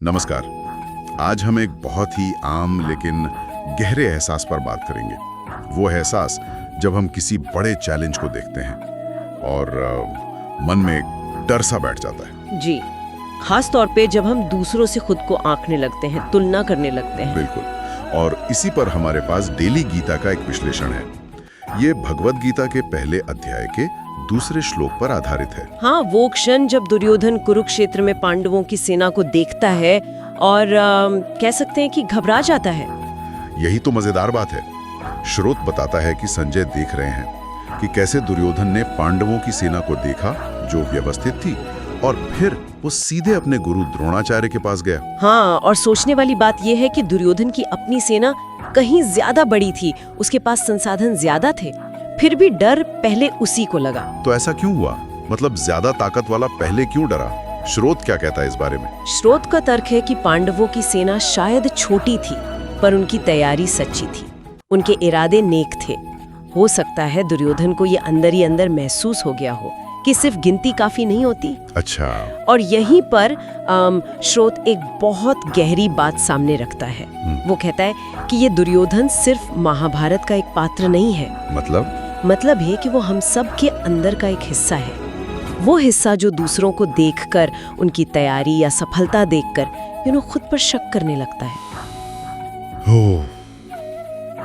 नमस्कार। आज हम एक बहुत ही आम लेकिन गहरे एहसास पर बात करेंगे। वो एहसास जब हम किसी बड़े चैलेंज को देखते हैं और मन में एक डर सा बैठ जाता है। जी, खास तौर पे जब हम दूसरों से खुद को आंकने लगते हैं, तुलना करने लगते हैं। बिल्कुल। और इसी पर हमारे पास डेली गीता का एक विश्लेषण है। ये भगवद गीता के पहले अध्याय के दूसरे श्लोक पर आधारित है। हाँ, वो क्षण जब दुर्योधन कुरुक्षेत्र में पांडवों की सेना को देखता है और कह सकते हैं कि घबरा जाता है। यही तो मजेदार बात है। स्रोत बताता है कि संजय देख रहे हैं कि कैसे दुर्योधन ने पांडवों की सेना को देखा जो व्यवस्थित थी, और फिर वो सीधे अपने गुरु द्रोणाचार्य के पास गया। हाँ, और सोचने वाली बात यह है कि दुर्योधन की अपनी सेना कहीं ज्यादा बड़ी थी, उसके पास संसाधन ज्यादा थे, फिर भी डर पहले उसी को लगा। तो ऐसा क्यों हुआ? मतलब ज्यादा ताकत वाला पहले क्यों डरा? स्रोत क्या कहता है इस बारे में? स्रोत का तर्क है कि पांडवों की सेना शायद छोटी थी, पर उनकी तैयारी सच्ची थी, उनके इरादे नेक थे। हो सकता है दुर्योधन को ये अंदर ही अंदर महसूस हो गया हो कि सिर्फ गिनती काफी नहीं होती। अच्छा। और यहीं पर स्रोत एक बहुत गहरी बात सामने रखता है। वो कहता है कि ये दुर्योधन सिर्फ महाभारत का एक पात्र नहीं है। मतलब है कि वो हम सब के अंदर का एक हिस्सा है। वो हिस्सा जो दूसरों को देखकर, उनकी तैयारी या सफलता देखकर खुद पर शक करने लगता है।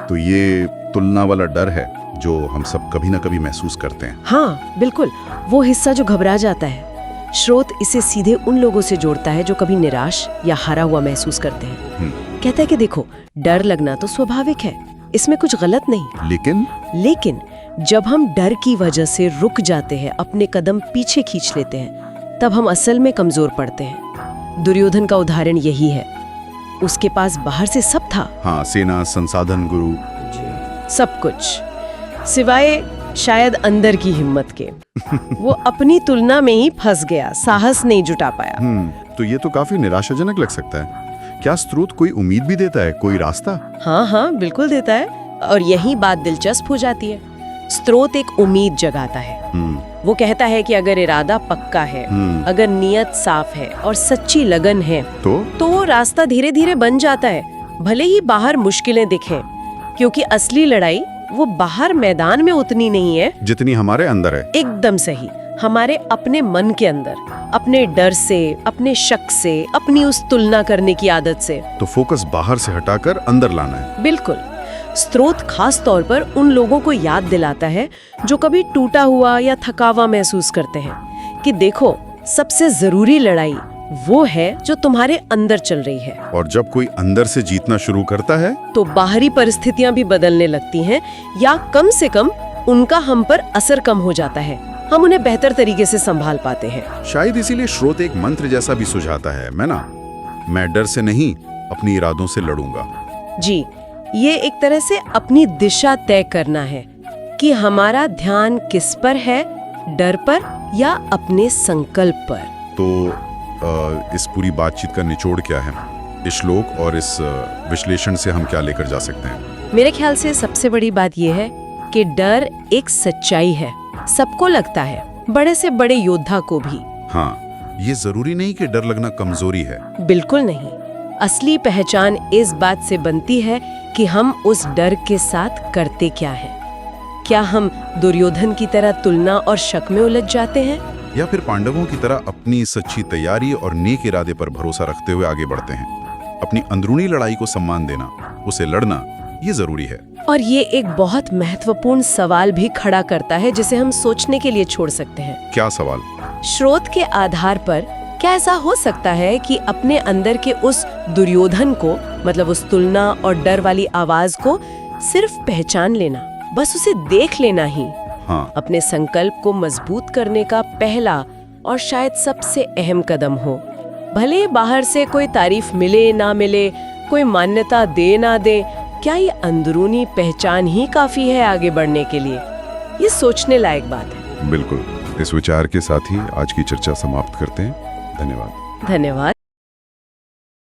तो ये तुलना वाला डर है जो हम सब कभी ना कभी महसूस करते हैं। हाँ बिल्कुल, वो हिस्सा जो घबरा जाता है। स्रोत इसे सीधे उन लोगों से जोड़ता है जो कभी निराश या हारा हुआ महसूस करते हैं। कहता है कि देखो, डर लगना तो स्वाभाविक है, इसमें कुछ गलत नहीं। लेकिन जब हम डर की वजह से रुक जाते हैं, अपने कदम पीछे खींच लेते हैं, तब हम असल में कमजोर पड़ते हैं। दुर्योधन का उदाहरण यही है। उसके पास बाहर से सब था। हाँ, सेना, संसाधन, गुरु, सब कुछ, सिवाय शायद अंदर की हिम्मत के। वो अपनी तुलना में ही फंस गया, साहस नहीं जुटा पाया। तो ये तो काफी निराशाजनक लग सकता है। क्या स्रोत कोई उम्मीद भी देता है, कोई रास्ता? हाँ बिल्कुल देता है, और यही बात दिलचस्प हो जाती है। स्रोत एक उम्मीद जगाता है। वो कहता है कि अगर इरादा पक्का है, अगर नियत साफ है और सच्ची लगन है, तो रास्ता धीरे धीरे बन जाता है, भले ही बाहर मुश्किलें दिखें, क्योंकि असली लड़ाई वो बाहर मैदान में उतनी नहीं है जितनी हमारे अंदर है। एकदम सही, हमारे अपने मन के अंदर, अपने डर से, अपने शक से, अपनी उस तुलना करने की आदत से। तो फोकस बाहर से हटाकर अंदर लाना है। बिल्कुल। स्रोत खास तौर पर उन लोगों को याद दिलाता है जो कभी टूटा हुआ या थकावा महसूस करते हैं कि देखो, सबसे जरूरी लड़ाई वो है जो तुम्हारे अंदर चल रही है। और जब कोई अंदर से जीतना शुरू करता है तो बाहरी परिस्थितियां भी बदलने लगती हैं, या कम से कम उनका हम पर असर कम हो जाता है। हम उन्हें बेहतर तरीके से संभाल पाते हैं। शायद इसीलिए स्रोत एक मंत्र जैसा भी सुझाता है। मैं डर से नहीं, अपनी इरादों से लड़ूंगा। जी, ये एक तरह से अपनी दिशा तय करना है कि हमारा ध्यान किस पर है, डर पर या अपने संकल्प पर। तो इस पूरी बातचीत का निचोड़ क्या है? इस श्लोक और इस विश्लेषण से हम क्या लेकर जा सकते हैं? मेरे ख्याल से सबसे बड़ी बात यह है कि डर एक सच्चाई है, सबको लगता है, बड़े से बड़े योद्धा को भी। हाँ, ये जरूरी नहीं कि डर लगना कमजोरी है। बिल्कुल नहीं। असली पहचान इस बात से बनती है कि हम उस डर के साथ करते क्या है। क्या हम दुर्योधन की तरह तुलना और शक में उलझ जाते हैं, या फिर पांडवों की तरह अपनी सच्ची तैयारी और नेक इरादे पर भरोसा रखते हुए आगे बढ़ते हैं? अपनी अंदरूनी लड़ाई को सम्मान देना, उसे लड़ना, ये जरूरी है। और ये एक बहुत महत्वपूर्ण सवाल भी खड़ा करता है जिसे हम सोचने के लिए छोड़ सकते हैं। क्या सवाल? स्रोत के आधार पर क्या ऐसा हो सकता है कि अपने अंदर के उस दुर्योधन को, मतलब उस तुलना और डर वाली आवाज को सिर्फ पहचान लेना, बस उसे देख लेना ही अपने संकल्प को मजबूत करने का पहला और शायद सबसे अहम कदम हो? भले बाहर से कोई तारीफ मिले ना मिले, कोई मान्यता दे ना दे, क्या ये अंदरूनी पहचान ही काफी है आगे बढ़ने के लिए? ये सोचने लायक बात है। बिल्कुल। इस विचार के साथ ही आज की चर्चा समाप्त करते हैं। धन्यवाद।